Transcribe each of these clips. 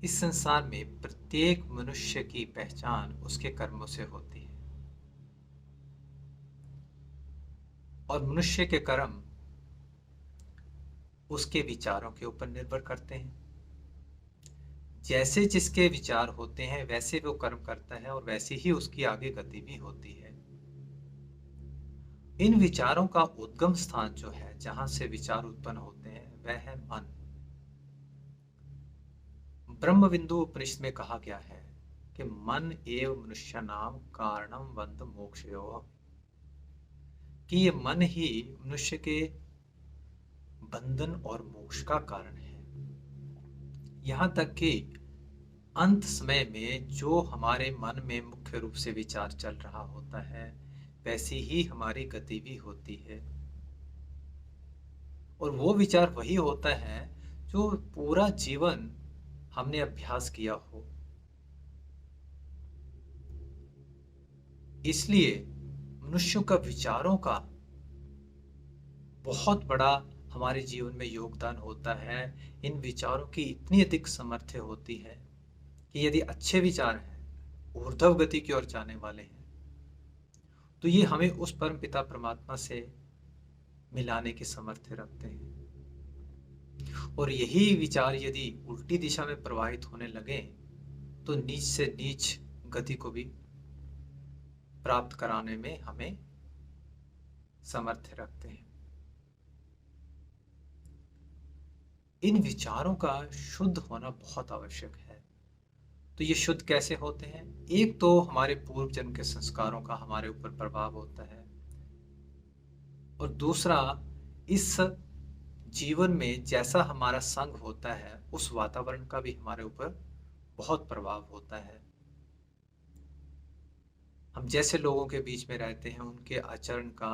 इस संसार में प्रत्येक मनुष्य की पहचान उसके कर्मों से होती है और मनुष्य के कर्म उसके विचारों के ऊपर निर्भर करते हैं। जैसे जिसके विचार होते हैं वैसे वो कर्म करता है और वैसी ही उसकी आगे गति भी होती है। इन विचारों का उद्गम स्थान जो है, जहां से विचार उत्पन्न होते हैं, वह है मन। ब्रह्मविंदु उपनिषद में कहा गया है कि मन एव मनुष्याणाम कारणम बंध मोक्षयोः, कि ये मन ही मनुष्य के बंधन और मोक्ष का कारण है। यहां तक कि अंत समय में जो हमारे मन में मुख्य रूप से विचार चल रहा होता है, वैसी ही हमारी गति भी होती है। और वो विचार वही होता है जो पूरा जीवन हमने अभ्यास किया हो। इसलिए मनुष्यों का विचारों का बहुत बड़ा हमारे जीवन में योगदान होता है। इन विचारों की इतनी अधिक सामर्थ्य होती है कि यदि अच्छे विचार हैं, ऊर्ध्व गति की ओर जाने वाले हैं, तो ये हमें उस परम पिता परमात्मा से मिलाने की सामर्थ्य रखते हैं। और यही विचार यदि उल्टी दिशा में प्रवाहित होने लगे तो नीच से नीच गति को भी प्राप्त कराने में हमें सामर्थ्य रखते हैं। इन विचारों का शुद्ध होना बहुत आवश्यक है। तो ये शुद्ध कैसे होते हैं? एक तो हमारे पूर्व जन्म के संस्कारों का हमारे ऊपर प्रभाव होता है, और दूसरा इस जीवन में जैसा हमारा संग होता है उस वातावरण का भी हमारे ऊपर बहुत प्रभाव होता है। हम जैसे लोगों के बीच में रहते हैं, उनके आचरण का,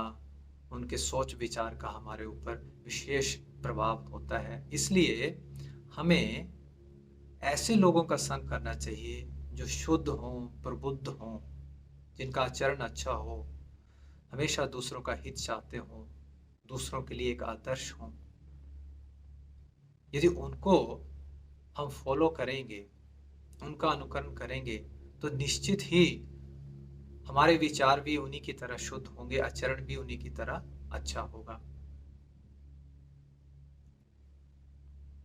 उनके सोच विचार का हमारे ऊपर विशेष प्रभाव होता है। इसलिए हमें ऐसे लोगों का संग करना चाहिए जो शुद्ध हों, प्रबुद्ध हों, जिनका आचरण अच्छा हो, हमेशा दूसरों का हित चाहते हों, दूसरों के लिए एक आदर्श हों। यदि उनको हम फॉलो करेंगे, उनका अनुकरण करेंगे, तो निश्चित ही हमारे विचार भी उन्हीं की तरह शुद्ध होंगे, आचरण भी उन्हीं की तरह अच्छा होगा।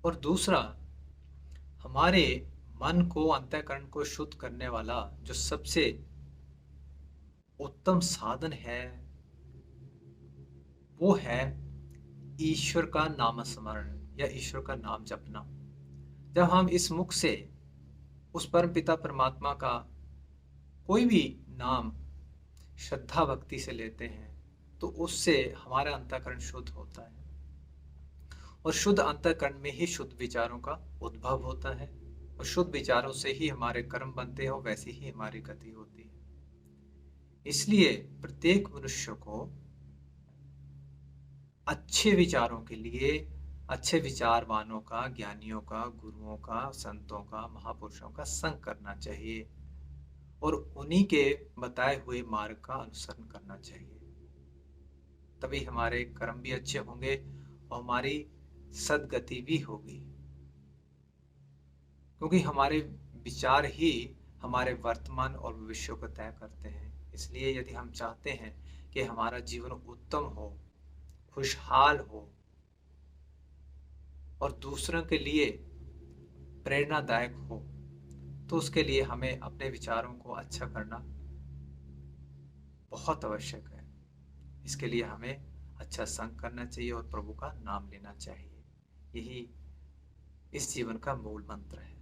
और दूसरा, हमारे मन को, अंतःकरण को शुद्ध करने वाला जो सबसे उत्तम साधन है, वो है ईश्वर का नाम स्मरण या ईश्वर का नाम जपना। जब हम इस मुख से उस परम पिता परमात्मा का कोई भी नाम श्रद्धा भक्ति से लेते हैं, तो उससे हमारा अंतःकरण शुद्ध होता है, और शुद्ध अंतःकरण में ही शुद्ध विचारों का उद्भव होता है, और शुद्ध विचारों से ही हमारे कर्म बनते हैं और वैसी ही हमारी गति होती है। इसलिए प्रत्येक मनुष्य को अच्छे विचारों के लिए, अच्छे विचारवानों का, ज्ञानियों का, गुरुओं का, संतों का, महापुरुषों का संग करना चाहिए और उन्हीं के बताए हुए मार्ग का अनुसरण करना चाहिए। तभी हमारे कर्म भी अच्छे होंगे और हमारी सद्गति भी होगी, क्योंकि हमारे विचार ही हमारे वर्तमान और भविष्य को तय करते हैं। इसलिए यदि हम चाहते हैं कि हमारा जीवन उत्तम हो, खुशहाल हो और दूसरों के लिए प्रेरणादायक हो, तो उसके लिए हमें अपने विचारों को अच्छा करना बहुत आवश्यक है। इसके लिए हमें अच्छा संग करना चाहिए और प्रभु का नाम लेना चाहिए। यही इस जीवन का मूल मंत्र है।